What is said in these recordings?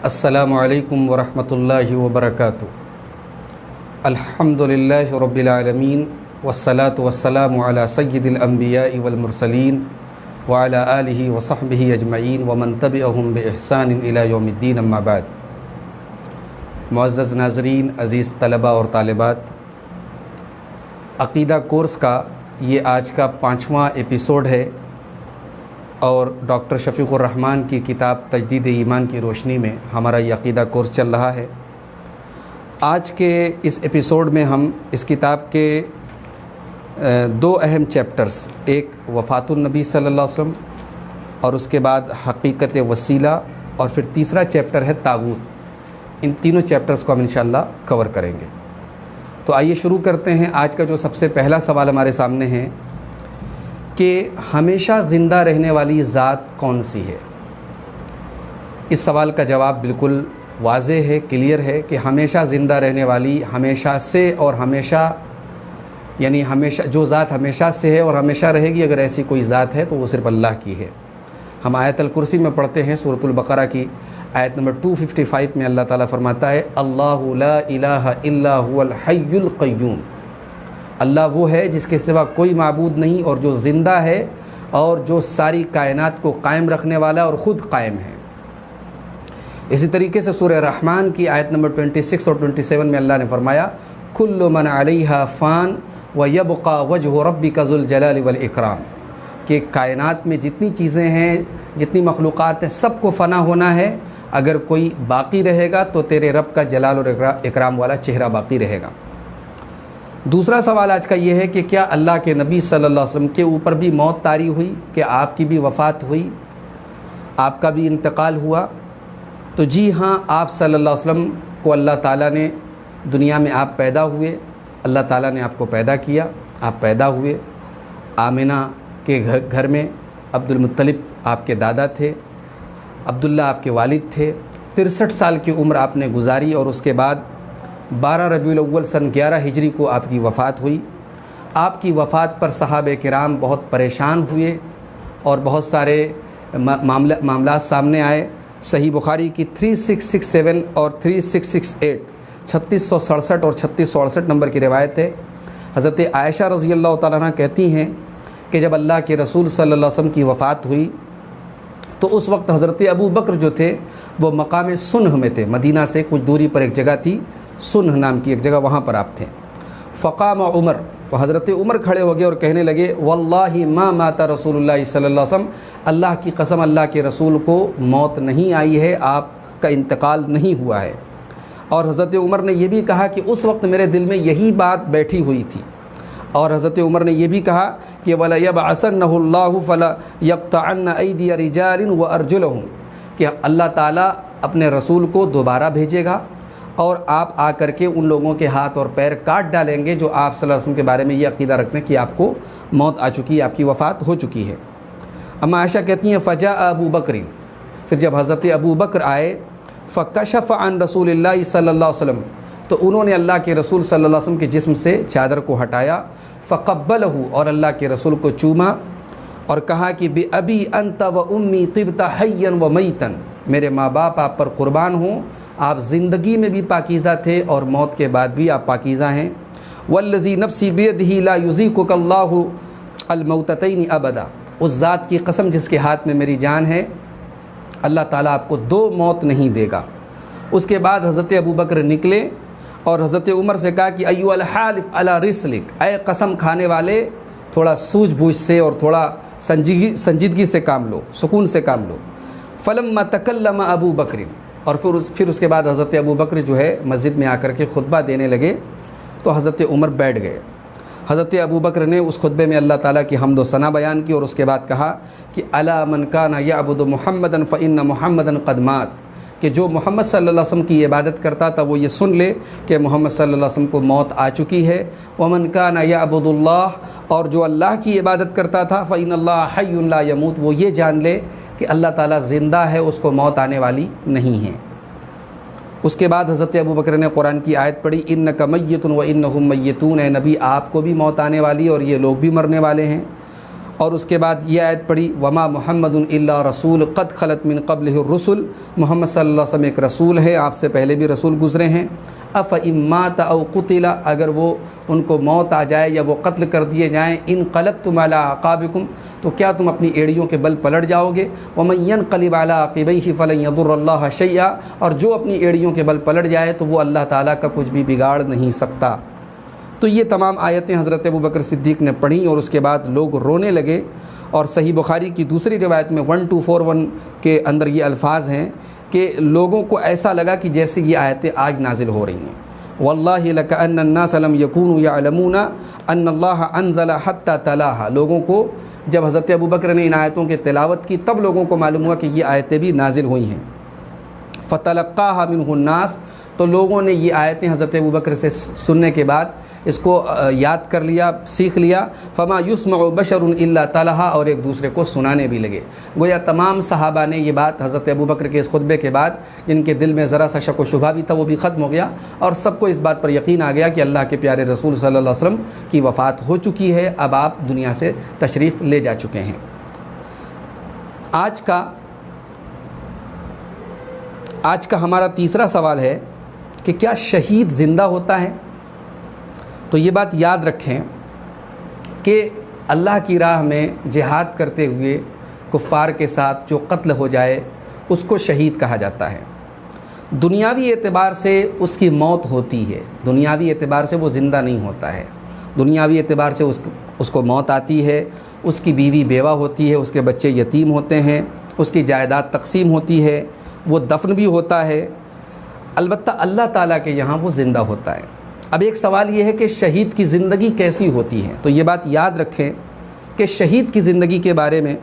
السلام علیکم ورحمۃ اللہ وبرکاتہ۔ الحمدللہ رب العالمین والصلاة والسلام علی سید الانبیاء والمرسلین وعلی آلہ وصحبہ اجمعین ومن تبعہم بإحسان الی یوم الدین، اما بعد۔ معزز ناظرین، عزیز طلباء اور طالبات، عقیدہ کورس کا یہ آج کا 5واں ایپیسوڈ ہے اور ڈاکٹر شفیق الرحمان کی کتاب تجدید ایمان کی روشنی میں ہمارا یہ عقیدہ کورس چل رہا ہے۔ آج کے اس ایپیسوڈ میں ہم اس کتاب کے دو اہم چیپٹرز، ایک وفات النبی صلی اللہ علیہ وسلم اور اس کے بعد حقیقت وسیلہ، اور پھر تیسرا چیپٹر ہے طاغوت، ان تینوں چیپٹرز کو ہم انشاءاللہ کور کریں گے۔ تو آئیے شروع کرتے ہیں۔ آج کا جو سب سے پہلا سوال ہمارے سامنے ہے کہ ہمیشہ زندہ رہنے والی ذات کون سی ہے؟ اس سوال کا جواب بالکل واضح ہے، کلیئر ہے کہ ہمیشہ زندہ رہنے والی، ہمیشہ سے اور ہمیشہ، یعنی ہمیشہ جو ذات ہمیشہ سے ہے اور ہمیشہ رہے گی، اگر ایسی کوئی ذات ہے تو وہ صرف اللہ کی ہے۔ ہم آیت الکرسی میں پڑھتے ہیں، سورۃ البقرہ کی آیت نمبر 255 میں اللہ تعالیٰ فرماتا ہے اللہ لا الہ الا هو الحی القیوم، اللہ وہ ہے جس کے سوا کوئی معبود نہیں اور جو زندہ ہے اور جو ساری کائنات کو قائم رکھنے والا اور خود قائم ہے۔ اسی طریقے سے سورہ رحمان کی آیت نمبر 26 اور 27 میں اللہ نے فرمایا کل من علیہا فان ویبقى وجہ ربک ذو الجلال والاکرام، کہ کائنات میں جتنی چیزیں ہیں، جتنی مخلوقات ہیں، سب کو فنا ہونا ہے، اگر کوئی باقی رہے گا تو تیرے رب کا جلال اور اکرام والا چہرہ باقی رہے گا۔ دوسرا سوال آج کا یہ ہے کہ کیا اللہ کے نبی صلی اللہ علیہ وسلم کے اوپر بھی موت طاری ہوئی، کہ آپ کی بھی وفات ہوئی، آپ کا بھی انتقال ہوا؟ تو جی ہاں، آپ صلی اللہ علیہ وسلم کو اللہ تعالیٰ نے دنیا میں، آپ پیدا ہوئے، اللہ تعالیٰ نے آپ کو پیدا کیا، آپ پیدا ہوئے آمنہ کے گھر میں، عبد المطلب آپ کے دادا تھے، عبداللہ آپ کے والد تھے، 63 سال کی عمر آپ نے گزاری، اور اس کے بعد 12 ربیع الاول سن 11 ہجری کو آپ کی وفات ہوئی۔ آپ کی وفات پر صحابہ کرام بہت پریشان ہوئے اور بہت سارے معاملات سامنے آئے۔ صحیح بخاری کی 3667 اور 3668، 3667 اور 3668 نمبر کی روایت ہے۔ حضرت عائشہ رضی اللہ تعالیٰ عنہ کہتی ہیں کہ جب اللہ کے رسول صلی اللہ علیہ وسلم کی وفات ہوئی تو اس وقت حضرت ابو بکر جو تھے وہ مقام سنہ میں تھے، مدینہ سے کچھ دوری پر ایک جگہ تھی، سنہ نام کی ایک جگہ، وہاں پر آپ تھے۔ فقام عمر، تو حضرت عمر کھڑے ہو گئے اور کہنے لگے واللہ ما مات رسول اللہ صلی اللہ علیہ وسلم، اللہ کی قسم اللہ کے رسول کو موت نہیں آئی ہے، آپ کا انتقال نہیں ہوا ہے۔ اور حضرت عمر نے یہ بھی کہا کہ اس وقت میرے دل میں یہی بات بیٹھی ہوئی تھی، اور حضرت عمر نے یہ بھی کہا کہ وَلَيَبْعَثَنَّهُ اللَّهُ فَلَا يَقْطَعَنَّ أَيْدِيَ رِجَالٍ وَأَرْجُلَهُمْ، کہ اللہ تعالیٰ اپنے رسول کو دوبارہ بھیجے گا اور آپ آ کر کے ان لوگوں کے ہاتھ اور پیر کاٹ ڈالیں گے جو آپ صلی اللہ علیہ وسلم کے بارے میں یہ عقیدہ رکھتے ہیں کہ آپ کو موت آ چکی ہے، آپ کی وفات ہو چکی ہے۔ اما عائشہ کہتی ہیں فجاء ابو بکر، پھر جب حضرت ابو بکر آئے، فکشف عن رسول اللہ صلی اللہ علیہ وسلم، تو انہوں نے اللہ کے رسول صلی اللہ علیہ وسلم کے جسم سے چادر کو ہٹایا، فقبلہ، اور اللہ کے رسول کو چوما اور کہا کہ بِأَبِي أَنْتَ وَأُمِّي طِبْتَ حَيًّا وَمَيْتًا، میرے ماں باپ آپ پر قربان ہوں، آپ زندگی میں بھی پاکیزہ تھے اور موت کے بعد بھی آپ پاکیزہ ہیں۔ وَالَّذِي نَفْسِي بِيَدِهِ لَا يُذِيقُكَ اللَّهُ الْمَوْتَتَيْنِ أَبَدًا، اس ذات کی قسم جس کے ہاتھ میں میری جان ہے، اللہ تعالیٰ آپ کو دو موت نہیں دے گا۔ اس کے بعد حضرت ابو بکر نکلے اور حضرت عمر سے کہا کہ ایو الحالف علی رسلک، اے قسم کھانے والے، تھوڑا سوجھ بوجھ سے اور تھوڑا سنجیدگی سے کام لو، سکون سے کام لو۔ فلما تکلم ابو بکر، اور پھر اس کے بعد حضرت ابو بکر جو ہے مسجد میں آ کر کے خطبہ دینے لگے، تو حضرت عمر بیٹھ گئے۔ حضرت ابو بکر نے اس خطبے میں اللہ تعالیٰ کی حمد و ثنا بیان کی، اور اس کے بعد کہا کہ الا من کان یعبد محمدا فإن محمدا قد مات، کہ جو محمد صلی اللہ علیہ وسلم کی عبادت کرتا تھا وہ یہ سن لے کہ محمد صلی اللہ علیہ وسلم کو موت آ چکی ہے۔ ومن کان یعبد اللہ، اور جو اللہ کی عبادت کرتا تھا فإن اللہ حی لا یموت، وہ یہ جان لے کہ اللہ تعالیٰ زندہ ہے، اس کو موت آنے والی نہیں ہے۔ اس کے بعد حضرت ابو بکر نے قرآن کی آیت پڑھی انک میت وانہم میتون، اے نبی آپ کو بھی موت آنے والی اور یہ لوگ بھی مرنے والے ہیں۔ اور اس کے بعد یہ آیت پڑھی وما محمد الا رسول قد خلت من قبلہ الرسل، محمد صلی اللہ علیہ وسلم ایک رسول ہے، آپ سے پہلے بھی رسول گزرے ہیں۔ افإن مات او قتل، اگر وہ ان کو موت آ جائے یا وہ قتل کر دیے جائیں، انقلبتم علی اعقابکم، تو کیا تم اپنی ایڑیوں کے بل پلٹ جاؤ گے؟ ومن ينقلب علی عقبیہ فلن یضر اللہ شیئا، اور جو اپنی ایڑیوں کے بل پلٹ جائے تو وہ اللہ تعالیٰ کا کچھ بھی بگاڑ نہیں سکتا۔ تو یہ تمام آیتیں حضرت ابوبکر صدیق نے پڑھیں اور اس کے بعد لوگ رونے لگے، اور صحیح بخاری کی دوسری روایت میں 1241 کے اندر یہ الفاظ ہیں کہ لوگوں کو ایسا لگا کہ جیسے یہ آیتیں آج نازل ہو رہی ہیں۔ واللہ لکأن الناس لم یکونوا یعلمون ان اللہ انزل حتی تلاها، لوگوں کو جب حضرت ابوبکر نے ان آیتوں کے تلاوت کی تب لوگوں کو معلوم ہوا کہ یہ آیتیں بھی نازل ہوئی ہیں۔ فتلقاها منہ الناس، تو لوگوں نے یہ آیتیں حضرت ابوبکر سے سننے کے بعد اس کو یاد کر لیا، سیکھ لیا۔ فما یسمع بشر الا تلہا، اور ایک دوسرے کو سنانے بھی لگے۔ گویا تمام صحابہ نے یہ بات حضرت ابوبکر کے اس خطبے کے بعد، جن کے دل میں ذرا سا شک و شبہ بھی تھا وہ بھی ختم ہو گیا، اور سب کو اس بات پر یقین آ گیا کہ اللہ کے پیارے رسول صلی اللہ علیہ وسلم کی وفات ہو چکی ہے، اب آپ دنیا سے تشریف لے جا چکے ہیں۔ آج کا ہمارا تیسرا سوال ہے کہ کیا شہید زندہ ہوتا ہے؟ تو یہ بات یاد رکھیں کہ اللہ کی راہ میں جہاد کرتے ہوئے کفار کے ساتھ جو قتل ہو جائے اس کو شہید کہا جاتا ہے۔ دنیاوی اعتبار سے اس کی موت ہوتی ہے، دنیاوی اعتبار سے وہ زندہ نہیں ہوتا ہے، دنیاوی اعتبار سے اس کو موت آتی ہے، اس کی بیوی بیوہ ہوتی ہے، اس کے بچے یتیم ہوتے ہیں، اس کی جائیداد تقسیم ہوتی ہے، وہ دفن بھی ہوتا ہے، البتہ اللہ تعالیٰ کے یہاں وہ زندہ ہوتا ہے۔ اب ایک سوال یہ ہے کہ شہید کی زندگی کیسی ہوتی ہے؟ تو یہ بات یاد رکھیں کہ شہید کی زندگی کے بارے میں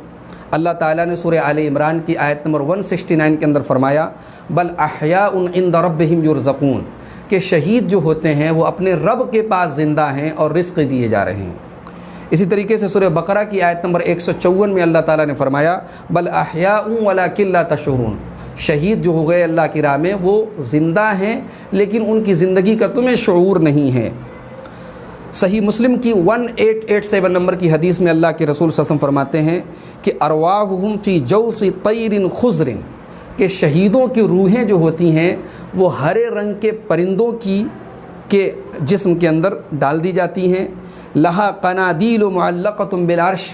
اللہ تعالیٰ نے سورہ آل عمران کی آیت نمبر 169 کے اندر فرمایا بل احیاء عند ربہم یرزقون، کہ شہید جو ہوتے ہیں وہ اپنے رب کے پاس زندہ ہیں اور رزق دیے جا رہے ہیں۔ اسی طریقے سے سورہ بقرہ کی آیت نمبر 154 میں اللہ تعالیٰ نے فرمایا بل احیاء ولکن لا تشعرون، شہید جو ہو گئے اللہ کی راہ میں وہ زندہ ہیں لیکن ان کی زندگی کا تمہیں شعور نہیں ہے۔ صحیح مسلم کی 1887 نمبر کی حدیث میں اللہ کے رسول صلی اللہ علیہ وسلم فرماتے ہیں کہ ارواحہم فی جوف طیر خضر، کہ شہیدوں کی روحیں جو ہوتی ہیں وہ ہرے رنگ کے پرندوں کے جسم کے اندر ڈال دی جاتی ہیں۔ لہا قنادیل معلقۃ بالعرش،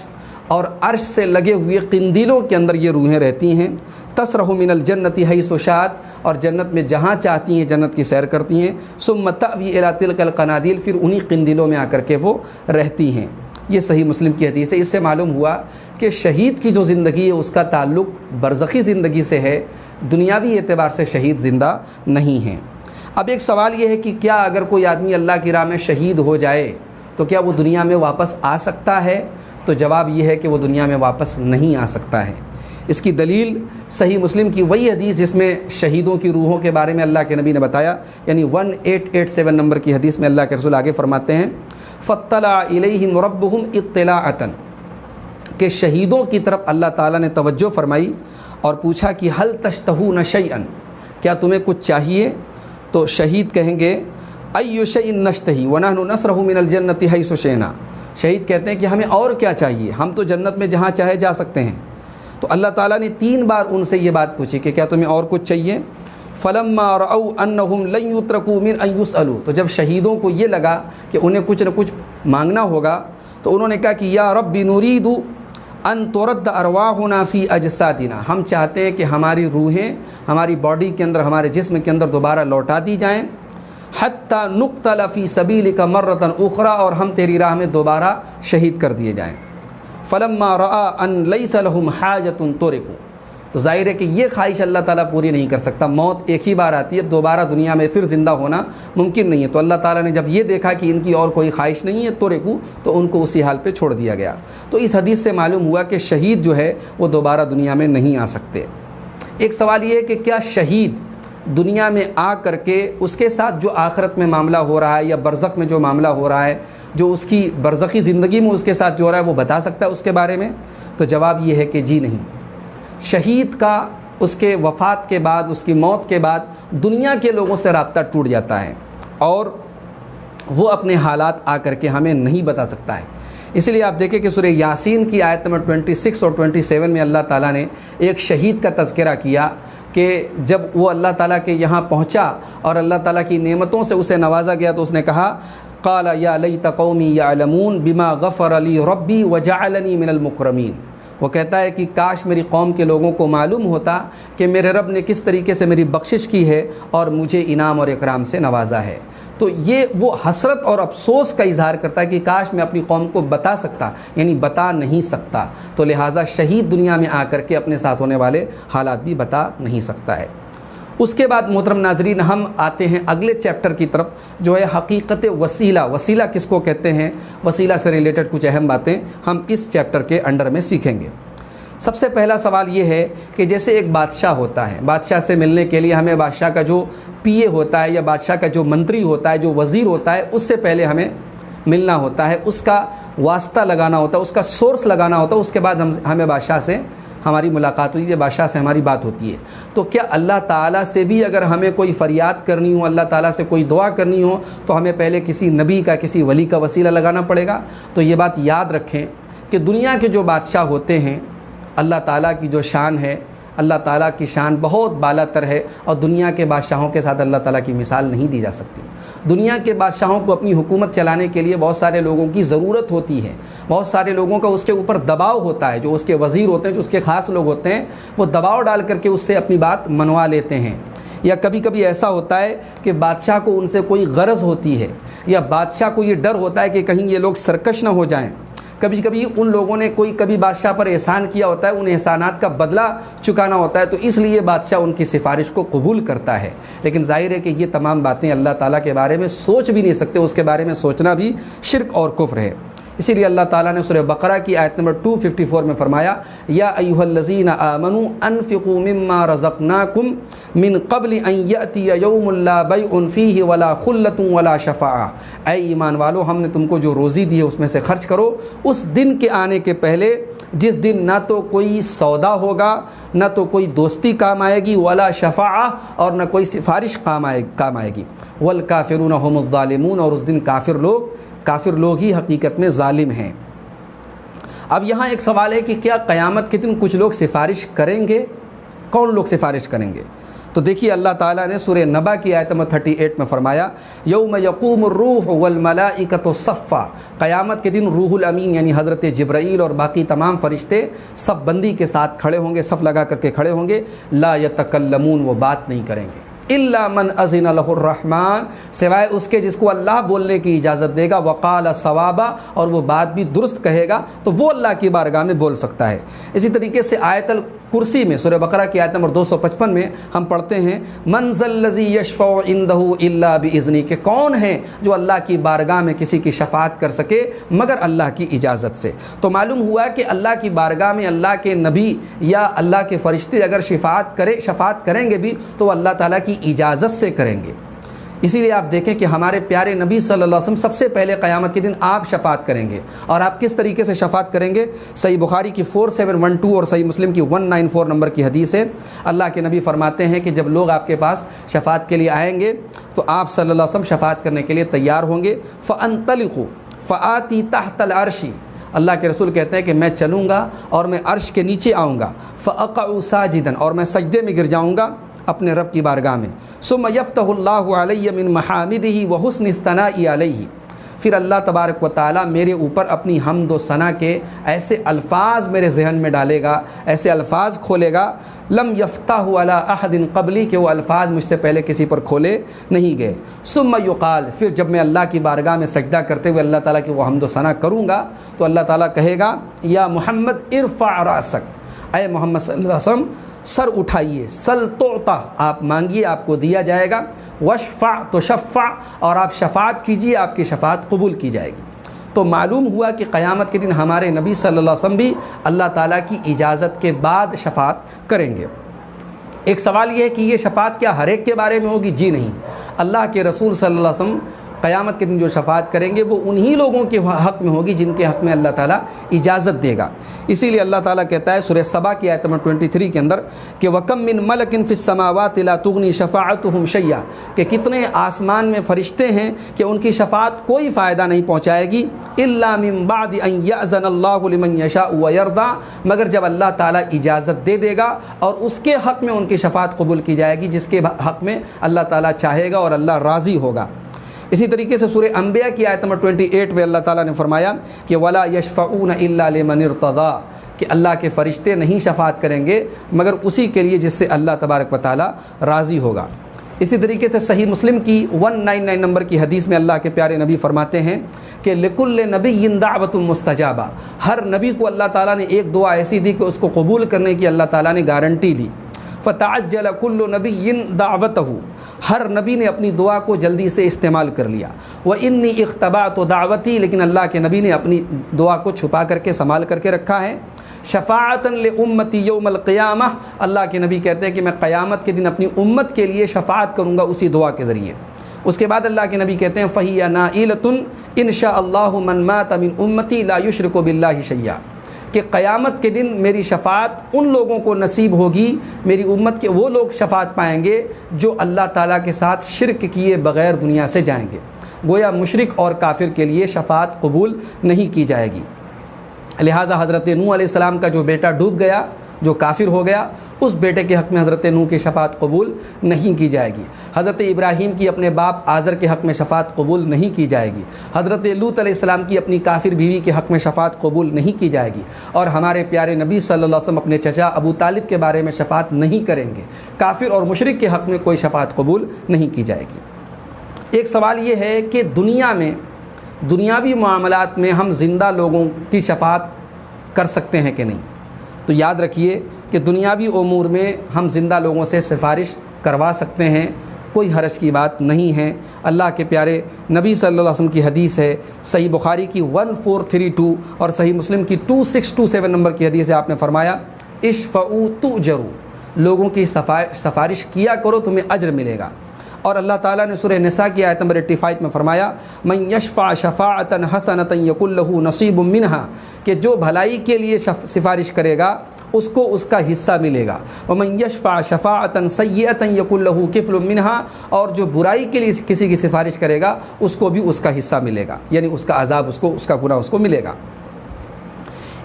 اور عرش سے لگے ہوئے قندیلوں کے اندر یہ روحیں رہتی ہیں۔ تسرح من الجنت حیث شاءت، اور جنت میں جہاں چاہتی ہیں جنت کی سیر کرتی ہیں۔ ثم تأوی الی تلک القنادیل، پھر انہی قندیلوں میں آ کر کے وہ رہتی ہیں۔ یہ صحیح مسلم کی حدیث ہے۔ اس سے معلوم ہوا کہ شہید کی جو زندگی ہے اس کا تعلق برزخی زندگی سے ہے، دنیاوی اعتبار سے شہید زندہ نہیں ہیں۔ اب ایک سوال یہ ہے کہ کیا اگر کوئی آدمی اللہ کی راہ میں شہید ہو جائے تو کیا وہ دنیا میں واپس آ سکتا ہے؟ تو جواب یہ ہے کہ وہ دنیا میں واپس نہیں آ سکتا ہے۔ اس کی دلیل صحیح مسلم کی وہی حدیث جس میں شہیدوں کی روحوں کے بارے میں اللہ کے نبی نے بتایا، یعنی 1887 نمبر کی حدیث میں اللہ کے رسول آگے فرماتے ہیں فَاطَّلَعَ إِلَيْهِمْ رَبُّهُمْ اطِّلَاعَةً، کہ شہیدوں کی طرف اللہ تعالیٰ نے توجہ فرمائی اور پوچھا کہ هَلْ تَشْتَهُونَ شَيْئًا، کیا تمہیں کچھ چاہیے؟ تو شہید کہیں گے أَيُّ شَيْءٍ نَشْتَهِي وَنَحْنُ نَصْرَهُ مِنَ الْجَنَّةِ حَيْثُ شِئْنَا، شہید کہتے ہیں کہ ہمیں اور کیا چاہیے، ہم تو جنت میں جہاں چاہے جا سکتے ہیں۔ تو اللہ تعالیٰ نے 3 بار ان سے یہ بات پوچھی کہ کیا تمہیں اور کچھ چاہیے؟ فَلَمَّا رَأَوْا أَنَّهُمْ لَن يُتْرَكُوا مِنْ أَن يُسْأَلُوا، تو جب شہیدوں کو یہ لگا کہ انہیں کچھ نہ کچھ مانگنا ہوگا تو انہوں نے کہا کہ یا رب نريد ان ترد ارواحنا فی اجسادنا، ہم چاہتے ہیں کہ ہماری روحیں ہماری باڈی کے اندر، ہمارے جسم کے اندر دوبارہ لوٹا دی جائیں، حتی نقتل فی سبیلک مرۃ اخری، اور ہم تیری راہ میں دوبارہ شہید کر دیے جائیں۔ فلما رأى ان لیس لهم حاجۃ ترکوا، تو ظاہر ہے کہ یہ خواہش اللہ تعالیٰ پوری نہیں کر سکتا، موت ایک ہی بار آتی ہے، دوبارہ دنیا میں پھر زندہ ہونا ممکن نہیں ہے۔ تو اللہ تعالیٰ نے جب یہ دیکھا کہ ان کی اور کوئی خواہش نہیں ہے ترکوا، تو ان کو اسی حال پہ چھوڑ دیا گیا۔ تو اس حدیث سے معلوم ہوا کہ شہید جو ہے وہ دوبارہ دنیا میں نہیں آ سکتے۔ ایک سوال یہ ہے کہ کیا شہید دنیا میں آ کر کے اس کے ساتھ جو آخرت میں معاملہ ہو رہا ہے یا برزخ میں جو معاملہ ہو رہا ہے، جو اس کی برزخی زندگی میں اس کے ساتھ جو ہو رہا ہے وہ بتا سکتا ہے اس کے بارے میں؟ تو جواب یہ ہے کہ جی نہیں۔ شہید کا اس کے وفات کے بعد، اس کی موت کے بعد دنیا کے لوگوں سے رابطہ ٹوٹ جاتا ہے اور وہ اپنے حالات آ کر کے ہمیں نہیں بتا سکتا ہے۔ اسی لیے آپ دیکھیں کہ سورہ یاسین کی آیت نمبر 26 اور 27 میں اللہ تعالیٰ نے ایک شہید کا تذکرہ کیا کہ جب وہ اللہ تعالیٰ کے یہاں پہنچا اور اللہ تعالیٰ کی نعمتوں سے اسے نوازا گیا تو اس نے کہا قال یا لیت قومی یعلمون بما غفر لی ربی وجعلنی من المکرمین۔ وہ کہتا ہے کہ کاش میری قوم کے لوگوں کو معلوم ہوتا کہ میرے رب نے کس طریقے سے میری بخشش کی ہے اور مجھے انعام اور اکرام سے نوازا ہے۔ تو یہ وہ حسرت اور افسوس کا اظہار کرتا ہے کہ کاش میں اپنی قوم کو بتا سکتا، یعنی بتا نہیں سکتا، تو لہٰذا شہید دنیا میں آ کر کے اپنے ساتھ ہونے والے حالات بھی بتا نہیں سکتا ہے۔ اس کے بعد محترم ناظرین ہم آتے ہیں اگلے چیپٹر کی طرف، جو ہے حقیقت وسیلہ۔ وسیلہ کس کو کہتے ہیں، وسیلہ سے ریلیٹڈ کچھ اہم باتیں ہم اس چیپٹر کے انڈر میں سیکھیں گے۔ سب سے پہلا سوال یہ ہے کہ جیسے ایک بادشاہ ہوتا ہے، بادشاہ سے ملنے کے لیے ہمیں بادشاہ کا جو پی اے ہوتا ہے یا بادشاہ کا جو منتری ہوتا ہے، جو وزیر ہوتا ہے، اس سے پہلے ہمیں ملنا ہوتا ہے، اس کا واسطہ لگانا ہوتا ہے، اس کا سورس لگانا ہوتا ہے، اس کے بعد ہمیں بادشاہ سے ہماری ملاقات ہوئی ہے، بادشاہ سے ہماری بات ہوتی ہے۔ تو کیا اللہ تعالیٰ سے بھی اگر ہمیں کوئی فریاد کرنی ہو، اللہ تعالیٰ سے کوئی دعا کرنی ہو، تو ہمیں پہلے کسی نبی کا، کسی ولی کا وسیلہ لگانا پڑے گا؟ تو یہ بات یاد رکھیں کہ دنیا کے جو بادشاہ ہوتے ہیں، اللہ تعالیٰ کی جو شان ہے، اللہ تعالیٰ کی شان بہت بالا تر ہے، اور دنیا کے بادشاہوں کے ساتھ اللہ تعالیٰ کی مثال نہیں دی جا سکتی۔ دنیا کے بادشاہوں کو اپنی حکومت چلانے کے لیے بہت سارے لوگوں کی ضرورت ہوتی ہے، بہت سارے لوگوں کا اس کے اوپر دباؤ ہوتا ہے، جو اس کے وزیر ہوتے ہیں، جو اس کے خاص لوگ ہوتے ہیں، وہ دباؤ ڈال کر کے اس سے اپنی بات منوا لیتے ہیں۔ یا کبھی کبھی ایسا ہوتا ہے کہ بادشاہ کو ان سے کوئی غرض ہوتی ہے، یا بادشاہ کو یہ ڈر ہوتا ہے کہ کہیں یہ لوگ سرکش نہ ہو جائیں۔ کبھی کبھی ان لوگوں نے کبھی بادشاہ پر احسان کیا ہوتا ہے، ان احسانات کا بدلہ چکانا ہوتا ہے، تو اس لیے بادشاہ ان کی سفارش کو قبول کرتا ہے۔ لیکن ظاہر ہے کہ یہ تمام باتیں اللہ تعالیٰ کے بارے میں سوچ بھی نہیں سکتے، اس کے بارے میں سوچنا بھی شرک اور کفر ہے۔ اسی لیے اللہ تعالیٰ نے سورہ بقرہ کی آیت نمبر 254 میں فرمایا یا ایھا الذین آمنوا انفقوا مما رزقناکم من قبل ان یأتی یوم لا بیع فیہ ولا خلۃ ولا شفاعہ۔ اے ایمان والو، ہم نے تم کو جو روزی دی ہے اس میں سے خرچ کرو اس دن کے آنے کے پہلے جس دن نہ تو کوئی سودا ہوگا، نہ تو کوئی دوستی کام آئے گی، ولا شفاعہ، اور نہ کوئی سفارش کام آئے گی، والکافرون هم الظالمون، اور اس دن کافر لوگ ہی حقیقت میں ظالم ہیں۔ اب یہاں ایک سوال ہے کہ کیا قیامت کے دن کچھ لوگ سفارش کریں گے؟ کون لوگ سفارش کریں گے؟ تو دیکھیے اللہ تعالیٰ نے سورہ نبا کی آیت نمبر 38 میں فرمایا یوم یقوم الروح والملائکۃ صفا۔ قیامت کے دن روح الامین یعنی حضرت جبرائیل اور باقی تمام فرشتے صف بندی کے ساتھ کھڑے ہوں گے، صف لگا کر کے کھڑے ہوں گے، لا یتکلمون، وہ بات نہیں کریں گے، الا من اذن له الرحمن، سوائے اس کے جس کو اللہ بولنے کی اجازت دے گا، وقال صوابا، اور وہ بات بھی درست کہے گا، تو وہ اللہ کی بارگاہ میں بول سکتا ہے۔ اسی طریقے سے آیت الکرسی میں سورہ بقرہ کی آیت نمبر 255 میں ہم پڑھتے ہیں من ذا الذی یشفع عندہ الا باذنہ، کہ کون ہے جو اللہ کی بارگاہ میں کسی کی شفاعت کر سکے مگر اللہ کی اجازت سے۔ تو معلوم ہوا کہ اللہ کی بارگاہ میں اللہ کے نبی یا اللہ کے فرشتے اگر شفاعت کریں گے بھی تو اللہ تعالیٰ کی اجازت سے کریں گے۔ اسی لیے آپ دیکھیں کہ ہمارے پیارے نبی صلی اللہ علیہ وسلم سب سے پہلے قیامت کے دن آپ شفاعت کریں گے، اور آپ کس طریقے سے شفاعت کریں گے؟ صحیح بخاری کی 4712 اور صحیح مسلم کی 194 نمبر کی حدیث ہے۔ اللہ کے نبی فرماتے ہیں کہ جب لوگ آپ کے پاس شفاعت کے لیے آئیں گے تو آپ صلی اللہ علیہ وسلم شفاعت کرنے کے لیے تیار ہوں گے، فَأَنْطَلِقُ فَآتِي تَحْتَ الْعَرْشِ، اللہ کے رسول کہتے ہیں کہ میں چلوں گا اور میں عرش کے نیچے آؤں گا، فَأَقَعُ سَاجِدًا، اور میں سجدے میں گر جاؤں گا اپنے رب کی بارگاہ میں، ثم یفتح اللہ علیہ من محامدہ وحسن الثناء علیہ، پھر اللہ تبارک و تعالیٰ میرے اوپر اپنی حمد و ثنا کے ایسے الفاظ میرے ذہن میں ڈالے گا، ایسے الفاظ کھولے گا لم یفتح علی احد قبلی، کہ وہ الفاظ مجھ سے پہلے کسی پر کھولے نہیں گئے۔ ثم یقال، پھر جب میں اللہ کی بارگاہ میں سجدہ کرتے ہوئے اللہ تعالیٰ کی وہ حمد و ثنا کروں گا تو اللہ تعالیٰ کہے گا یا محمد ارفع راسک، اے محمد صلی اللہ علیہ وسلم سر اٹھائیے، سل تعطا، آپ مانگیے آپ کو دیا جائے گا، وشفع تشفع، اور آپ شفاعت کیجیے آپ کی شفاعت قبول کی جائے گی۔ تو معلوم ہوا کہ قیامت کے دن ہمارے نبی صلی اللہ علیہ وسلم بھی اللہ تعالیٰ کی اجازت کے بعد شفاعت کریں گے۔ ایک سوال یہ ہے کہ یہ شفاعت کیا ہر ایک کے بارے میں ہوگی؟ جی نہیں، اللہ کے رسول صلی اللہ علیہ وسلم قیامت کے دن جو شفاعت کریں گے وہ انہی لوگوں کے حق میں ہوگی جن کے حق میں اللہ تعالیٰ اجازت دے گا۔ اسی لیے اللہ تعالیٰ کہتا ہے سورہ سبا کی آیت نمبر 23 کے اندر کہ وَكَم مِّن مَلَكٍ فِي السَّمَاوَاتِ لَا تُغْنِي شَفَاعَتُهُمْ شَيْئًا، کہ کتنے آسمان میں فرشتے ہیں کہ ان کی شفاعت کوئی فائدہ نہیں پہنچائے گی إِلَّا مِن بَعْدِ أَن يَأْذَنَ اللَّهُ لِمَن يَشَاءُ وَيَرْضَىٰ، مگر جب اللہ تعالیٰ اجازت دے دے گا اور اس کے حق میں ان کی شفاعت قبول کی جائے گی جس کے حق میں اللہ تعالیٰ چاہے گا اور اللہ راضی ہوگا۔ اسی طریقے سے سورہ انبیاء کی آیت نمبر 28 میں اللہ تعالیٰ نے فرمایا کہ وَلَا يَشْفَعُونَ إِلَّا لِمَنِ ارْتَضَىٰ، کہ اللہ کے فرشتے نہیں شفاعت کریں گے مگر اسی کے لیے جس سے اللہ تبارک و تعالیٰ راضی ہوگا۔ اسی طریقے سے صحیح مسلم کی 199 نمبر کی حدیث میں اللہ کے پیارے نبی فرماتے ہیں کہ لِكُلِّ نَبِيٍّ دَعْوَةٌ مُسْتَجَابَةٌ، ہر نبی کو اللہ تعالیٰ نے ایک دعا ایسی دی کہ اس کو قبول کرنے کی اللہ تعالیٰ نے گارنٹی لی۔ فَتَعَجَّلَ كُلُّ نَبِيٍّ دَعْوَتَهُ، ہر نبی نے اپنی دعا کو جلدی سے استعمال کر لیا۔ وَإِنِّي اخْتَبَأْتُ دَعْوَتِي، لیکن اللہ کے نبی نے اپنی دعا کو چھپا کر کے سنبھال کر کے رکھا ہے۔ شفاعتاً لِأُمَّتِي يَوْمَ الْقِيَامَةِ، اللہ کے نبی کہتے ہیں کہ میں قیامت کے دن اپنی امت کے لیے شفاعت کروں گا اسی دعا کے ذریعے۔ اس کے بعد اللہ کے نبی کہتے ہیں فَهِيَ نَائِلَةٌ إِن شَاءَ اللَّهُ مَن مَاتَ مِنْ أُمَّتِي لَا يُشْرِكُ بِاللَّهِ شَيْئًا، کہ قیامت کے دن میری شفاعت ان لوگوں کو نصیب ہوگی، میری امت کے وہ لوگ شفاعت پائیں گے جو اللہ تعالیٰ کے ساتھ شرک کیے بغیر دنیا سے جائیں گے۔ گویا مشرک اور کافر کے لیے شفاعت قبول نہیں کی جائے گی۔ لہٰذا حضرت نوح علیہ السلام کا جو بیٹا ڈوب گیا، جو کافر ہو گیا، اس بیٹے کے حق میں حضرت نوح کی شفاعت قبول نہیں کی جائے گی۔ حضرت ابراہیم کی اپنے باپ آزر کے حق میں شفاعت قبول نہیں کی جائے گی۔ حضرت لوط علیہ السلام کی اپنی کافر بیوی کے حق میں شفاعت قبول نہیں کی جائے گی۔ اور ہمارے پیارے نبی صلی اللہ علیہ وسلم اپنے چچا ابو طالب کے بارے میں شفاعت نہیں کریں گے۔ کافر اور مشرک کے حق میں کوئی شفاعت قبول نہیں کی جائے گی۔ ایک سوال یہ ہے کہ دنیا میں دنیاوی معاملات میں ہم زندہ لوگوں کی شفاعت کر سکتے ہیں کہ نہیں؟ تو یاد رکھیے کہ دنیاوی امور میں ہم زندہ لوگوں سے سفارش کروا سکتے ہیں، کوئی حرج کی بات نہیں ہے۔ اللہ کے پیارے نبی صلی اللہ علیہ وسلم کی حدیث ہے، صحیح بخاری کی 1432 اور صحیح مسلم کی 2627 نمبر کی حدیث ہے، آپ نے فرمایا اشفعوا تؤجروا، لوگوں کی سفارش کیا کرو تمہیں اجر ملے گا۔ اور اللہ تعالیٰ نے سورہ نساء کی آیت نمبر 85 میں فرمایا من یشفع شفاعۃ حسنۃ یکن لہ نصیب منہا، کہ جو بھلائی کے لیے سفارش کرے گا اس کو اس کا حصہ ملے گا۔ ومن یشفع شفاعۃ سیئۃ یکن لہ کفل منہا، اور جو برائی کے لیے کسی کی سفارش کرے گا اس کو بھی اس کا حصہ ملے گا، یعنی اس کا عذاب اس کا گناہ اس کو ملے گا۔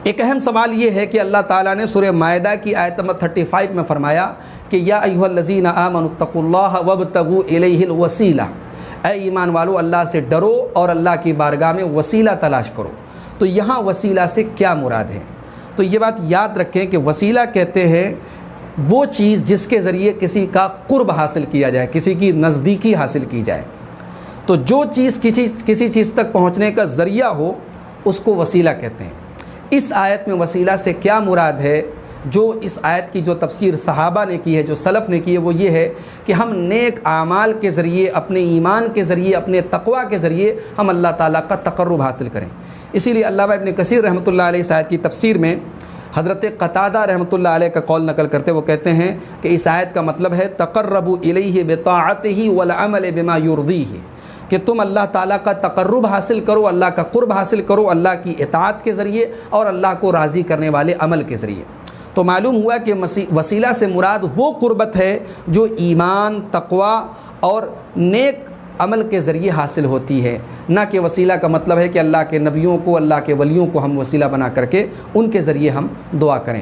ایک اہم سوال یہ ہے کہ اللہ تعالیٰ نے سورہ مائدہ کی آیت نمبر 35 میں فرمایا کہ یا ایھا الذین آمنوا اتقوا اللہ وابتغوا الیہ الوسیلہ، اے ایمان والو اللہ سے ڈرو اور اللہ کی بارگاہ میں وسیلہ تلاش کرو۔ تو یہاں وسیلہ سے کیا مراد ہے؟ تو یہ بات یاد رکھیں کہ وسیلہ کہتے ہیں وہ چیز جس کے ذریعے کسی کا قرب حاصل کیا جائے، کسی کی نزدیکی حاصل کی جائے۔ تو جو چیز کسی چیز تک پہنچنے کا ذریعہ ہو اس کو وسیلہ کہتے ہیں۔ اس آیت میں وسیلہ سے کیا مراد ہے؟ جو اس آیت کی جو تفسیر صحابہ نے کی ہے، جو سلف نے کی ہے، وہ یہ ہے کہ ہم نیک اعمال کے ذریعے، اپنے ایمان کے ذریعے، اپنے تقوی کے ذریعے ہم اللہ تعالیٰ کا تقرب حاصل کریں۔ اسی لیے علامہ ابن کثیر رحمۃ اللہ علیہ اس آیت کی تفسیر میں حضرت قتادہ رحمۃ اللہ علیہ کا قول نقل کرتے وہ کہتے ہیں کہ اس آیت کا مطلب ہے تقربوا الیہ بطاعتہ والعمل بما یرضیہ، کہ تم اللہ تعالیٰ کا تقرب حاصل کرو، اللہ کا قرب حاصل کرو اللہ کی اطاعت کے ذریعے اور اللہ کو راضی کرنے والے عمل کے ذریعے۔ تو معلوم ہوا کہ وسیلہ سے مراد وہ قربت ہے جو ایمان، تقوی اور نیک عمل کے ذریعے حاصل ہوتی ہے، نہ کہ وسیلہ کا مطلب ہے کہ اللہ کے نبیوں کو، اللہ کے ولیوں کو ہم وسیلہ بنا کر کے ان کے ذریعے ہم دعا کریں۔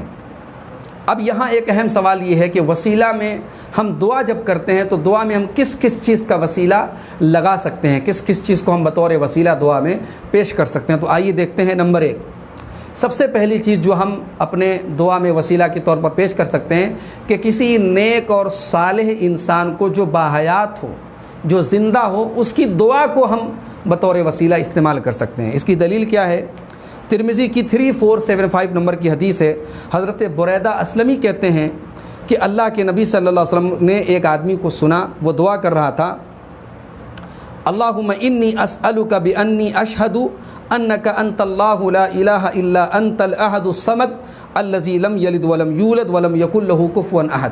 اب یہاں ایک اہم سوال یہ ہے کہ وسیلہ میں ہم دعا جب کرتے ہیں تو دعا میں ہم کس کس چیز کا وسیلہ لگا سکتے ہیں، کس کس چیز کو ہم بطور وسیلہ دعا میں پیش کر سکتے ہیں؟ تو آئیے دیکھتے ہیں۔ نمبر 1، سب سے پہلی چیز جو ہم اپنے دعا میں وسیلہ کے طور پر پیش کر سکتے ہیں کہ کسی نیک اور صالح انسان کو جو باحیات ہو، جو زندہ ہو، اس کی دعا کو ہم بطور وسیلہ استعمال کر سکتے ہیں۔ اس کی دلیل کیا ہے؟ ترمذی کی 3475 نمبر کی حدیث ہے، حضرت بریدہ اسلمی کہتے ہیں کہ اللہ کے نبی صلی اللہ علیہ وسلم نے ایک آدمی کو سنا، وہ دعا کر رہا تھا اللہم انی اسألک بانی اشہد انک انت اللہ لا الہ الا انت الاحد الصمد الذی لم یلد ولم یولد ولم یکن لہ کفوا احد۔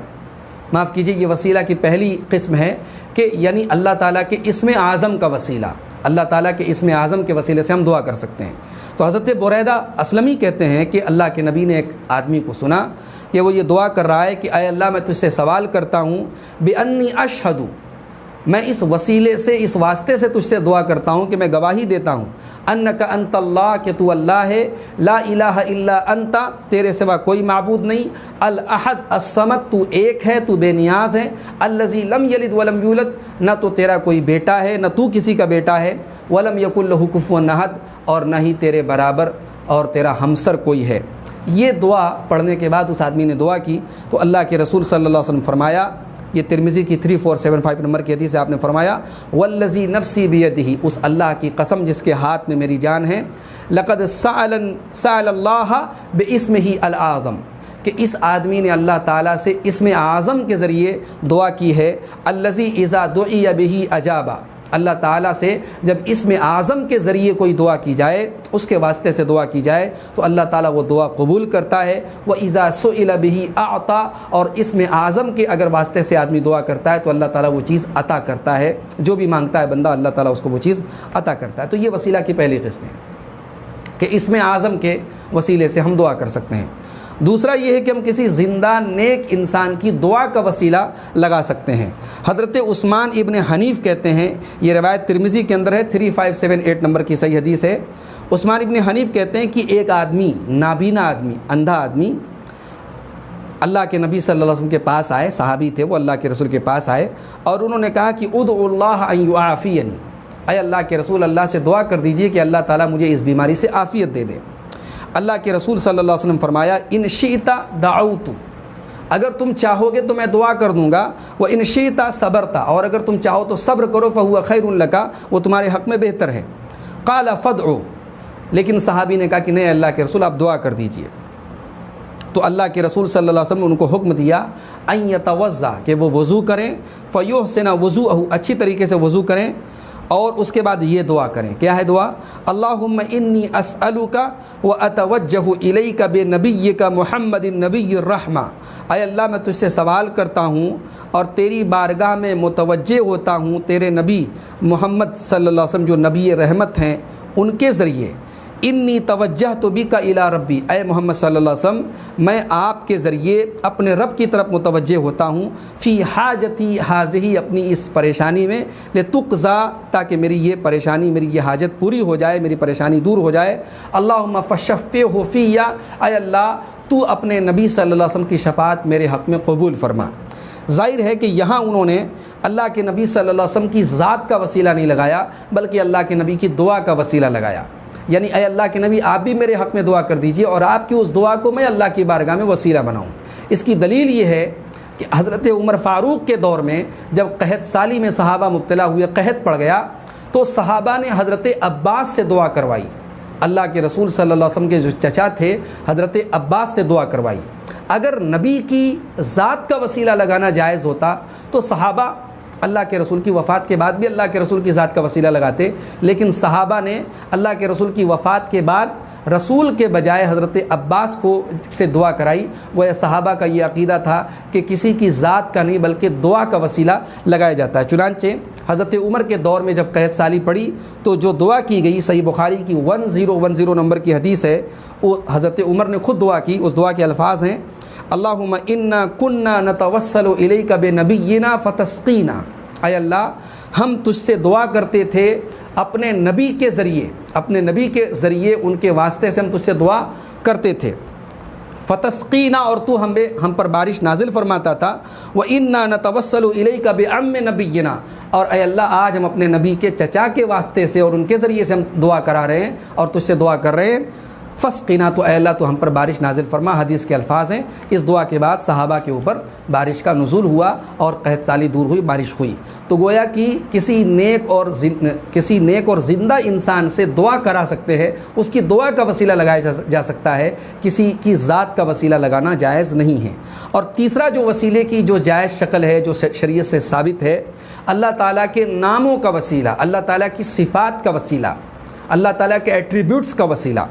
معاف کیجیے، یہ وسیلہ کی پہلی قسم ہے کہ یعنی اللہ تعالیٰ کے اسم اعظم کا وسیلہ، اللہ تعالیٰ کے اسم اعظم کے وسیلے سے ہم دعا کر سکتے ہیں۔ تو حضرت بریدہ اسلمی کہتے ہیں کہ اللہ کے نبی نے ایک آدمی کو سنا کہ وہ یہ دعا کر رہا ہے کہ اے اللہ میں تجھ سے سوال کرتا ہوں بِأَنِّي أَشْهَدُ، میں اس وسیلے سے، اس واسطے سے تجھ سے دعا کرتا ہوں کہ میں گواہی دیتا ہوں انک انت اللہ، کہ تو اللہ ہے، لا الہ الا انت، تیرے سوا کوئی معبود نہیں، الاحد الصمد، تو ایک ہے، تو بے نیاز ہے، الذی لم یلد ولم یولد، نہ تو تیرا کوئی بیٹا ہے نہ تو کسی کا بیٹا ہے، ولم یکن لہ کفوا احد، اور نہ ہی تیرے برابر اور تیرا ہمسر کوئی ہے۔ یہ دعا پڑھنے کے بعد اس آدمی نے دعا کی تو اللہ کے رسول صلی اللہ علیہ وسلم فرمایا، یہ ترمذی کی 3475 نمبر کی حدیث ہے، آپ نے فرمایا والذی نفسی بیدہ، اس اللہ کی قسم جس کے ہاتھ میں میری جان ہے، لقد سأل اللہ باسمہ الأعظم، کہ اس آدمی نے اللہ تعالیٰ سے اسم اعظم کے ذریعے دعا کی ہے، الذی اذا دعی بہ اجابہ، اللہ تعالیٰ سے جب اسم اعظم کے ذریعے کوئی دعا کی جائے، اس کے واسطے سے دعا کی جائے تو اللہ تعالیٰ وہ دعا قبول کرتا ہے، وَإِذَا سُئِلَ بِهِ أَعْطَى، اور اسم اعظم کے اگر واسطے سے آدمی دعا کرتا ہے تو اللہ تعالیٰ وہ چیز عطا کرتا ہے، جو بھی مانگتا ہے بندہ اللہ تعالیٰ اس کو وہ چیز عطا کرتا ہے۔ تو یہ وسیلہ کی پہلی قسم ہے کہ اسم اعظم کے وسیلے سے ہم دعا کر سکتے ہیں۔ دوسرا یہ ہے کہ ہم کسی زندہ نیک انسان کی دعا کا وسیلہ لگا سکتے ہیں۔ حضرت عثمان ابن حنیف کہتے ہیں، یہ روایت ترمذی کے اندر ہے، 3578 نمبر کی صحیح حدیث ہے۔ عثمان ابن حنیف کہتے ہیں کہ ایک آدمی، نابینا آدمی، اندھا آدمی اللہ کے نبی صلی اللہ علیہ وسلم کے پاس آئے، صحابی تھے وہ، اللہ کے رسول کے پاس آئے اور انہوں نے کہا کہ ادعو اللہ ان یعافینی، اے اللہ کے رسول اللہ سے دعا کر دیجئے کہ اللہ تعالیٰ مجھے اس بیماری سے عافیت دے دے۔ اللہ کے رسول صلی اللہ علیہ وسلم فرمایا ان شئت دعوت، اگر تم چاہو گے تو میں دعا کر دوں گا، وان شئت صبرت، اور اگر تم چاہو تو صبر کرو، فہو خیر لک، وہ تمہارے حق میں بہتر ہے۔ قال فادعوا، لیکن صحابی نے کہا کہ نہیں اللہ کے رسول آپ دعا کر دیجئے۔ تو اللہ کے رسول صلی اللہ علیہ وسلم نے ان کو حکم دیا ان یتوضا، کہ وہ وضو کریں، فیحسن وضوءہ، اچھی طریقے سے وضو کریں، اور اس کے بعد یہ دعا کریں۔ کیا ہے دعا؟ اللہم انی اسألک واتوجہ الیک بنبیک محمد النبی الرحمہ، اے اللہ میں تجھ سے سوال کرتا ہوں اور تیری بارگاہ میں متوجہ ہوتا ہوں تیرے نبی محمد صلی اللہ علیہ وسلم جو نبی رحمت ہیں ان کے ذریعے، انی توجہت بک الی ربی، اے محمد صلی اللہ علیہ وسلم میں آپ کے ذریعے اپنے رب کی طرف متوجہ ہوتا ہوں، فی حاجتی ہذہ، اپنی اس پریشانی میں، لتقضی، تاکہ میری یہ پریشانی، میری یہ حاجت پوری ہو جائے، میری پریشانی دور ہو جائے۔ اللہم فشفعہ فی، اے اللہ تو اپنے نبی صلی اللہ علیہ وسلم کی شفاعت میرے حق میں قبول فرما۔ ظاہر ہے کہ یہاں انہوں نے اللہ کے نبی صلی اللہ علیہ وسلم کی ذات کا وسیلہ نہیں لگایا بلکہ اللہ کے نبی کی دعا کا وسیلہ لگایا، یعنی اے اللہ کے نبی آپ بھی میرے حق میں دعا کر دیجئے اور آپ کی اس دعا کو میں اللہ کی بارگاہ میں وسیلہ بناؤں۔ اس کی دلیل یہ ہے کہ حضرت عمر فاروق کے دور میں جب قحط سالی میں صحابہ مبتلا ہوئے، قحط پڑ گیا، تو صحابہ نے حضرت عباس سے دعا کروائی، اللہ کے رسول صلی اللہ علیہ وسلم کے جو چچا تھے حضرت عباس سے دعا کروائی۔ اگر نبی کی ذات کا وسیلہ لگانا جائز ہوتا تو صحابہ اللہ کے رسول کی وفات کے بعد بھی اللہ کے رسول کی ذات کا وسیلہ لگاتے، لیکن صحابہ نے اللہ کے رسول کی وفات کے بعد رسول کے بجائے حضرت عباس کو سے دعا کرائی۔ وہ صحابہ کا یہ عقیدہ تھا کہ کسی کی ذات کا نہیں بلکہ دعا کا وسیلہ لگایا جاتا ہے۔ چنانچہ حضرت عمر کے دور میں جب قحط سالی پڑی تو جو دعا کی گئی، صحیح بخاری کی 1010 نمبر کی حدیث ہے، وہ حضرت عمر نے خود دعا کی۔ اس دعا کے الفاظ ہیں اللہم انا کننا نتوسل الیک بنبینا فتسقینا، اے اللہ ہم تجھ سے دعا کرتے تھے اپنے نبی کے ذریعے، اپنے نبی کے ذریعے ان کے واسطے سے ہم تجھ سے دعا کرتے تھے، فتسقینا، اور تو ہم پر بارش نازل فرماتا تھا، وَإِنَّا نَتَوَسَّلُ إِلَيْكَ بِعَمِّ نَبِيِّنَا، اور اے اللہ آج ہم اپنے نبی کے چچا کے واسطے سے اور ان کے ذریعے سے ہم دعا کرا رہے ہیں اور تجھ سے دعا کر رہے ہیں، فسقنا، تو اے اللہ تو ہم پر بارش نازل فرما۔ حدیث کے الفاظ ہیں۔ اس دعا کے بعد صحابہ کے اوپر بارش کا نزول ہوا اور قحط سالی دور ہوئی، بارش ہوئی۔ تو گویا کہ کسی نیک اور زندہ انسان سے دعا کرا سکتے ہیں، اس کی دعا کا وسیلہ لگایا جا سکتا ہے، کسی کی ذات کا وسیلہ لگانا جائز نہیں ہے۔ اور تیسرا جو وسیلے کی جو جائز شکل ہے، جو شریعت سے ثابت ہے، اللہ تعالیٰ کے ناموں کا وسیلہ، اللہ تعالیٰ کی صفات کا وسیلہ، اللہ تعالیٰ کے ایٹریبیوٹس کا وسیلہ،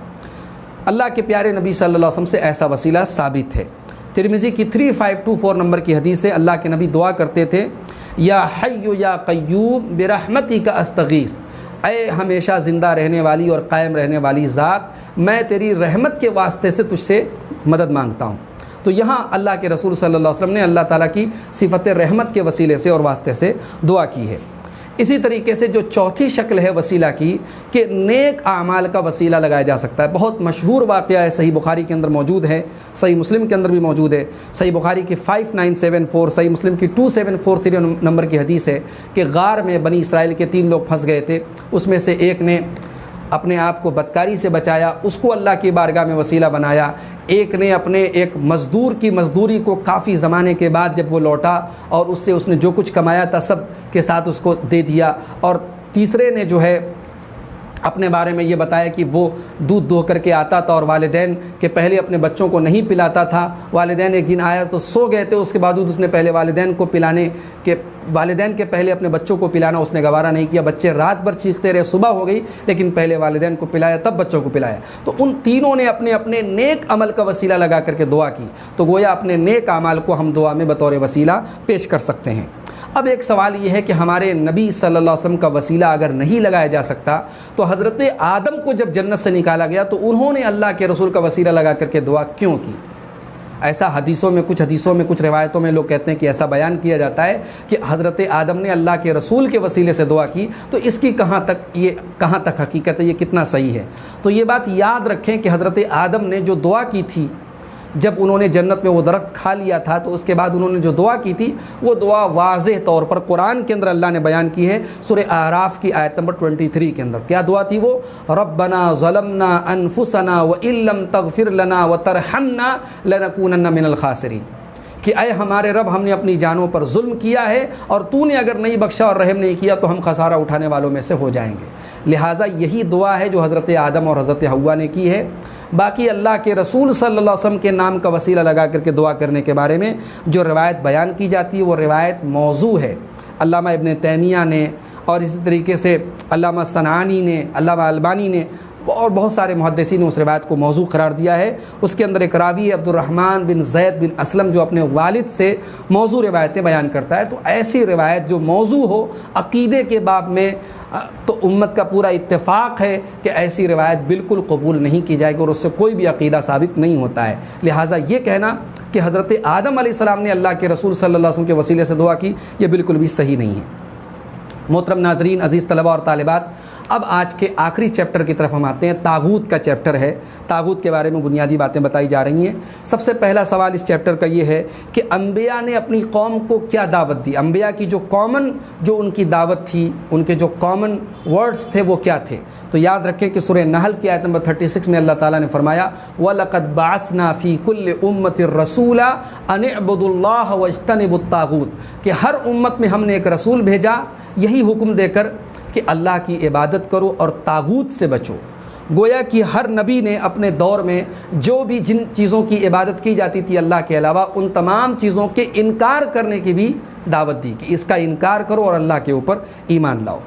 اللہ کے پیارے نبی صلی اللہ علیہ وسلم سے ایسا وسیلہ ثابت ہے۔ ترمذی کی 3524 نمبر کی حدیث ہے، اللہ کے نبی دعا کرتے تھے یا حی یا قیوم برحمتک استغیث، اے ہمیشہ زندہ رہنے والی اور قائم رہنے والی ذات، میں تیری رحمت کے واسطے سے تجھ سے مدد مانگتا ہوں۔ تو یہاں اللہ کے رسول صلی اللہ علیہ وسلم نے اللہ تعالیٰ کی صفت رحمت کے وسیلے سے اور واسطے سے دعا کی ہے۔ اسی طریقے سے جو چوتھی شکل ہے وسیلہ کی، کہ نیک اعمال کا وسیلہ لگایا جا سکتا ہے۔ بہت مشہور واقعہ ہے، صحیح بخاری کے اندر موجود ہے، صحیح مسلم کے اندر بھی موجود ہے۔ صحیح بخاری کی 5974، صحیح مسلم کی 2743 نمبر کی حدیث ہے کہ غار میں بنی اسرائیل کے 3 لوگ پھنس گئے تھے، اس میں سے ایک نے اپنے آپ کو بدکاری سے بچایا، اس کو اللہ کی بارگاہ میں وسیلہ بنایا۔ ایک نے اپنے ایک مزدور کی مزدوری کو کافی زمانے کے بعد جب وہ لوٹا اور اس سے اس نے جو کچھ کمایا تھا سب کے ساتھ اس کو دے دیا۔ اور تیسرے نے جو ہے اپنے بارے میں یہ بتایا کہ وہ دودھ دو کر کے آتا تھا اور والدین کے پہلے اپنے بچوں کو نہیں پلاتا تھا۔ والدین ایک دن آیا تو سو گئے تھے، اس کے باوجود اس نے پہلے والدین کے پہلے اپنے بچوں کو پلانا اس نے گوارا نہیں کیا۔ بچے رات بھر چیختے رہے، صبح ہو گئی لیکن پہلے والدین کو پلایا تب بچوں کو پلایا۔ تو ان تینوں نے اپنے اپنے نیک عمل کا وسیلہ لگا کر کے دعا کی۔ تو گویا اپنے نیک اعمال کو ہم دعا میں بطور وسیلہ پیش کر سکتے ہیں۔ اب ایک سوال یہ ہے کہ ہمارے نبی صلی اللہ علیہ وسلم کا وسیلہ اگر نہیں لگایا جا سکتا تو حضرت آدم کو جب جنت سے نکالا گیا تو انہوں نے اللہ کے رسول کا وسیلہ لگا کر کے دعا کیوں کی؟ ایسا کچھ حدیثوں میں کچھ روایتوں میں لوگ کہتے ہیں کہ ایسا بیان کیا جاتا ہے کہ حضرت آدم نے اللہ کے رسول کے وسیلے سے دعا کی، تو اس کی کہاں تک حقیقت ہے، یہ کتنا صحیح ہے؟ تو یہ بات یاد رکھیں کہ حضرت آدم نے جو دعا کی تھی جب انہوں نے جنت میں وہ درخت کھا لیا تھا، تو اس کے بعد انہوں نے جو دعا کی تھی وہ دعا واضح طور پر قرآن کے اندر اللہ نے بیان کی ہے۔ سورہ اعراف کی آیت نمبر 23 کے اندر کیا دعا تھی وہ؟ ربنا ظلمنا انفسنا وان لم تغفر لنا وترحمنا لنکونن من الخاسرین، کہ اے ہمارے رب، ہم نے اپنی جانوں پر ظلم کیا ہے اور تو نے اگر نہیں بخشا اور رحم نہیں کیا تو ہم خسارہ اٹھانے والوں میں سے ہو جائیں گے۔ لہٰذا یہی دعا ہے جو حضرت آدم اور حضرت حوا نے کی ہے۔ باقی اللہ کے رسول صلی اللہ علیہ وسلم کے نام کا وسیلہ لگا کر کے دعا کرنے کے بارے میں جو روایت بیان کی جاتی ہے وہ روایت موضوع ہے۔ علامہ ابن تیمیہ نے اور اسی طریقے سے علامہ صنعانی نے، علامہ البانی نے اور بہت سارے محدثین نے اس روایت کو موضوع قرار دیا ہے۔ اس کے اندر ایک راوی عبد الرحمن بن زید بن اسلم جو اپنے والد سے موضوع روایتیں بیان کرتا ہے۔ تو ایسی روایت جو موضوع ہو عقیدے کے باب میں تو امت کا پورا اتفاق ہے کہ ایسی روایت بالکل قبول نہیں کی جائے گی اور اس سے کوئی بھی عقیدہ ثابت نہیں ہوتا ہے۔ لہٰذا یہ کہنا کہ حضرت آدم علیہ السلام نے اللہ کے رسول صلی اللہ علیہ وسلم کے وسیلے سے دعا کی، یہ بالکل بھی صحیح نہیں ہے۔ محترم ناظرین، عزیز طلبہ اور طالبات، اب آج کے آخری چیپٹر کی طرف ہم آتے ہیں۔ طاغوت کا چیپٹر ہے، طاغوت کے بارے میں بنیادی باتیں بتائی جا رہی ہیں۔ سب سے پہلا سوال اس چیپٹر کا یہ ہے کہ انبیاء نے اپنی قوم کو کیا دعوت دی؟ انبیاء کی جو ان کی دعوت تھی، ان کے جو کامن ورڈز تھے وہ کیا تھے؟ تو یاد رکھیں کہ سورہ نحل کی آیت نمبر 36 میں اللہ تعالیٰ نے فرمایا وَلَقَدْ بَعَثْنَا فِي كُلِّ أُمَّةٍ رَسُولًا أَنِ اعْبُدُوا اللَّهَ وَاجْتَنِبُوا الطَّاغُوتَ، کہ ہر امت میں ہم نے ایک رسول بھیجا یہی حکم دے کر کہ اللہ کی عبادت کرو اور طاغوت سے بچو۔ گویا کہ ہر نبی نے اپنے دور میں جو بھی جن چیزوں کی عبادت کی جاتی تھی اللہ کے علاوہ، ان تمام چیزوں کے انکار کرنے کی بھی دعوت دی کہ اس کا انکار کرو اور اللہ کے اوپر ایمان لاؤ۔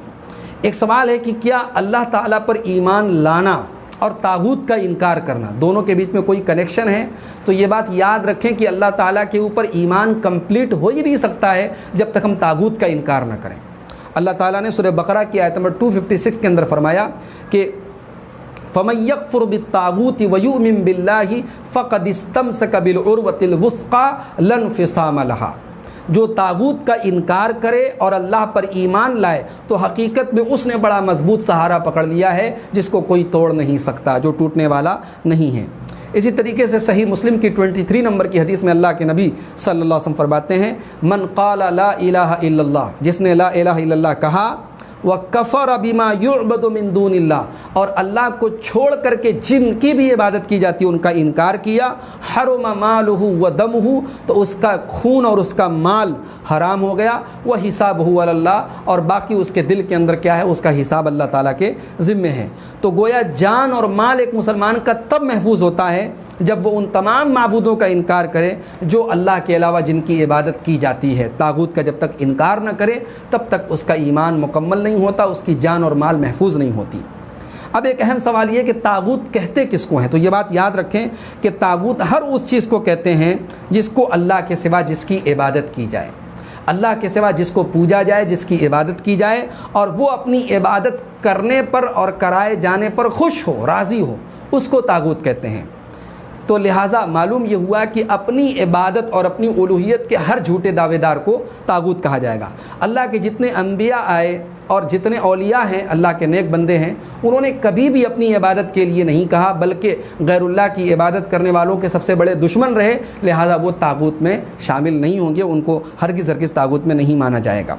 ایک سوال ہے کہ کیا اللہ تعالیٰ پر ایمان لانا اور طاغوت کا انکار کرنا دونوں کے بیچ میں کوئی کنیکشن ہے؟ تو یہ بات یاد رکھیں کہ اللہ تعالیٰ کے اوپر ایمان کمپلیٹ ہو ہی نہیں سکتا ہے جب تک ہم طاغوت کا انکار نہ کریں۔ اللہ تعالیٰ نے سورہ بقرہ کی آیت نمبر 256 کے اندر فرمایا کہ فَمَن يَكْفُرْ بِالطَّاغُوتِ وَيُؤْمِن بِاللَّهِ فَقَدِ اسْتَمْسَكَ بِالْعُرْوَةِ الْوُثْقَىٰ لَا انفصام لَهَا، جو طاغوت کا انکار کرے اور اللہ پر ایمان لائے تو حقیقت میں اس نے بڑا مضبوط سہارا پکڑ لیا ہے جس کو کوئی توڑ نہیں سکتا، جو ٹوٹنے والا نہیں ہے۔ اسی طریقے سے صحیح مسلم کی 23 نمبر کی حدیث میں اللہ کے نبی صلی اللہ علیہ وسلم فرماتے ہیں من قال لا الہ الا اللہ، جس نے لا الہ الا اللہ کہا، وَكَفَرَ بِمَا يُعْبَدُ مِن دُونِ اللَّهِ، اور اللہ کو چھوڑ کر کے جن کی بھی عبادت کی جاتی ہے ان کا انکار کیا، حرم مالہ وَدَمُهُ، تو اس کا خون اور اس کا مال حرام ہو گیا، وَحِسَابُهُ عَلَى اللَّهِ، اور باقی اس کے دل کے اندر کیا ہے، اس کا حساب اللہ تعالیٰ کے ذمے ہے۔ تو گویا جان اور مال ایک مسلمان کا تب محفوظ ہوتا ہے جب وہ ان تمام معبودوں کا انکار کرے جو اللہ کے علاوہ جن کی عبادت کی جاتی ہے۔ طاغوت کا جب تک انکار نہ کرے تب تک اس کا ایمان مکمل نہیں ہوتا، اس کی جان اور مال محفوظ نہیں ہوتی۔ اب ایک اہم سوال یہ کہ طاغوت کہتے کس کو ہیں؟ تو یہ بات یاد رکھیں کہ طاغوت ہر اس چیز کو کہتے ہیں جس کو اللہ کے سوا جس کی عبادت کی جائے، اللہ کے سوا جس کو پوجا جائے، جس کی عبادت کی جائے اور وہ اپنی عبادت کرنے پر اور کرائے جانے پر خوش ہو، راضی ہو، اس کو طاغوت کہتے ہیں۔ تو لہٰذا معلوم یہ ہوا کہ اپنی عبادت اور اپنی الوہیت کے ہر جھوٹے دعوے دار کو طاغوت کہا جائے گا۔ اللہ کے جتنے انبیاء آئے اور جتنے اولیاء ہیں، اللہ کے نیک بندے ہیں، انہوں نے کبھی بھی اپنی عبادت کے لیے نہیں کہا، بلکہ غیر اللہ کی عبادت کرنے والوں کے سب سے بڑے دشمن رہے، لہٰذا وہ طاغوت میں شامل نہیں ہوں گے، ان کو ہرگز طاغوت میں نہیں مانا جائے گا۔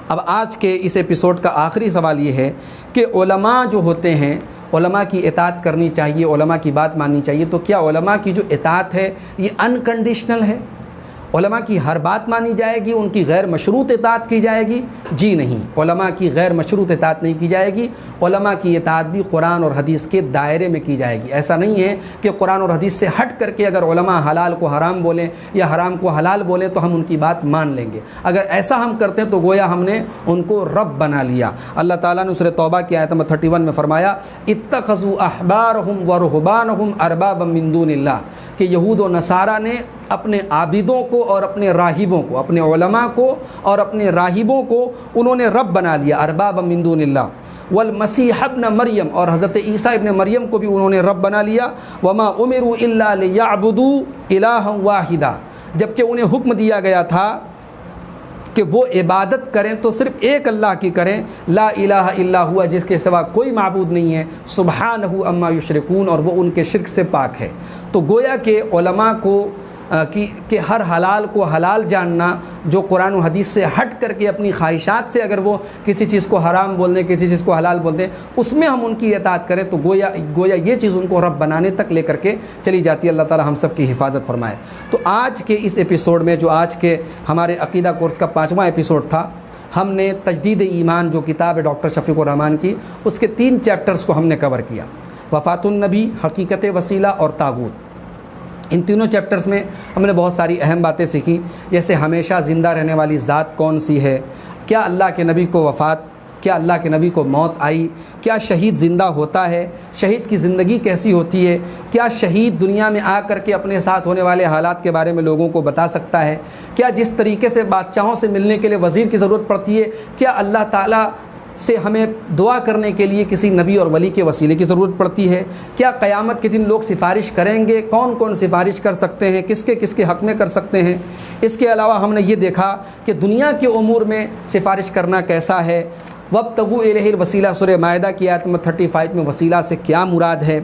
اب آج کے اس ایپیسوڈ کا آخری سوال یہ ہے کہ علماء جو ہوتے ہیں، علماء کی اطاعت کرنی چاہیے، علماء کی بات ماننی چاہیے، تو کیا علماء کی جو اطاعت ہے یہ انکنڈیشنل ہے؟ علماء کی ہر بات مانی جائے گی، ان کی غیر مشروط اطاعت کی جائے گی؟ جی نہیں، علماء کی غیر مشروط اطاعت نہیں کی جائے گی۔ علماء کی اطاعت بھی قرآن اور حدیث کے دائرے میں کی جائے گی۔ ایسا نہیں ہے کہ قرآن اور حدیث سے ہٹ کر کے اگر علماء حلال کو حرام بولیں یا حرام کو حلال بولیں تو ہم ان کی بات مان لیں گے۔ اگر ایسا ہم کرتے ہیں تو گویا ہم نے ان کو رب بنا لیا۔ اللہ تعالیٰ نے سورہ توبہ کی آیت نمبر 31 میں فرمایا اتخذوا احبارهم ورهبانهم اربابا من دون اللہ، کہ یہود و نصارہ نے اپنے عابدوں کو اور اپنے راہبوں کو، اپنے علماء کو اور اپنے راہبوں کو انہوں نے رب بنا لیا، ارباب من دون اللہ۔ والمسیح ابن مریم، اور حضرت عیسیٰ ابن مریم کو بھی انہوں نے رب بنا لیا۔ وما امروا الا لیعبدوا الہا واحدا، جبکہ انہیں حکم دیا گیا تھا کہ وہ عبادت کریں تو صرف ایک اللہ کی کریں، لا الہ الا ہوا، جس کے سوا کوئی معبود نہیں ہے، سبحانہ عما یشرکون، اور وہ ان کے شرک سے پاک ہے۔ تو گویا کہ علماء کو کہ ہر حلال کو حلال جاننا، جو قرآن و حدیث سے ہٹ کر کے اپنی خواہشات سے اگر وہ کسی چیز کو حرام بول دیں، کسی چیز کو حلال بول دیں، اس میں ہم ان کی اطاعت کریں تو گویا یہ چیز ان کو رب بنانے تک لے کر کے چلی جاتی ہے۔ اللہ تعالی ہم سب کی حفاظت فرمائے۔ تو آج کے اس ایپیسوڈ میں، جو آج کے ہمارے عقیدہ کورس کا 5واں ایپیسوڈ تھا، ہم نے تجدید ایمان جو کتاب ہے ڈاکٹر شفیق الرحمان کی، اس کے 3 چیپٹرز کو ہم نے کور کیا، وفات النبی، حقیقت وسیلہ اور طاغوت۔ ان تینوں چیپٹرز میں ہم نے بہت ساری اہم باتیں سیکھی، جیسے ہمیشہ زندہ رہنے والی ذات کون سی ہے، کیا اللہ کے نبی کو کیا اللہ کے نبی کو موت آئی، کیا شہید زندہ ہوتا ہے، شہید کی زندگی کیسی ہوتی ہے، کیا شہید دنیا میں آ کر کے اپنے ساتھ ہونے والے حالات کے بارے میں لوگوں کو بتا سکتا ہے، کیا جس طریقے سے بادشاہوں سے ملنے کے لیے وزیر کی ضرورت پڑتی ہے، کیا اللہ تعالیٰ سے ہمیں دعا کرنے کے لیے کسی نبی اور ولی کے وسیلے کی ضرورت پڑتی ہے، کیا قیامت کے دن لوگ سفارش کریں گے، کون کون سفارش کر سکتے ہیں، کس کے حق میں کر سکتے ہیں۔ اس کے علاوہ ہم نے یہ دیکھا کہ دنیا کے امور میں سفارش کرنا کیسا ہے۔ وابتغوا الیہ الوسیلہ، سورہ مائدہ کی آیت نمبر 35 میں وسیلہ سے کیا مراد ہے،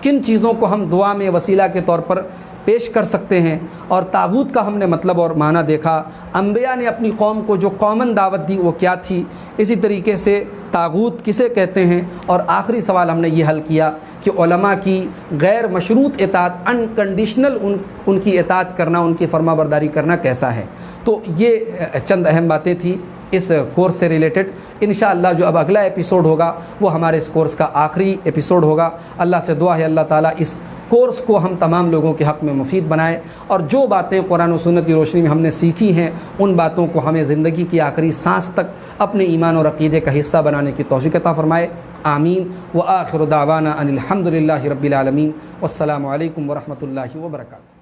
کن چیزوں کو ہم دعا میں وسیلہ کے طور پر پیش کر سکتے ہیں، اور طاغوت کا ہم نے مطلب اور معنی دیکھا۔ انبیاء نے اپنی قوم کو جو کامن دعوت دی وہ کیا تھی، اسی طریقے سے طاغوت کسے کہتے ہیں، اور آخری سوال ہم نے یہ حل کیا کہ علماء کی غیر مشروط اطاعت، انکنڈیشنل ان کی اطاعت کرنا، ان کی فرما برداری کرنا کیسا ہے۔ تو یہ چند اہم باتیں تھیں اس کورس سے ریلیٹڈ۔ انشاءاللہ جو اب اگلا ایپیسوڈ ہوگا وہ ہمارے اس کورس کا آخری ایپیسوڈ ہوگا۔ اللہ سے دعا ہے اللہ تعالیٰ اس کورس کو ہم تمام لوگوں کے حق میں مفید بنائے، اور جو باتیں قرآن و سنت کی روشنی میں ہم نے سیکھی ہیں ان باتوں کو ہمیں زندگی کی آخری سانس تک اپنے ایمان اور عقیدے کا حصہ بنانے کی توفیق عطا فرمائے۔ آمین۔ وآخر دعوانا ان الحمد للہ رب العالمین، والسلام علیکم ورحمۃ اللہ وبرکاتہ۔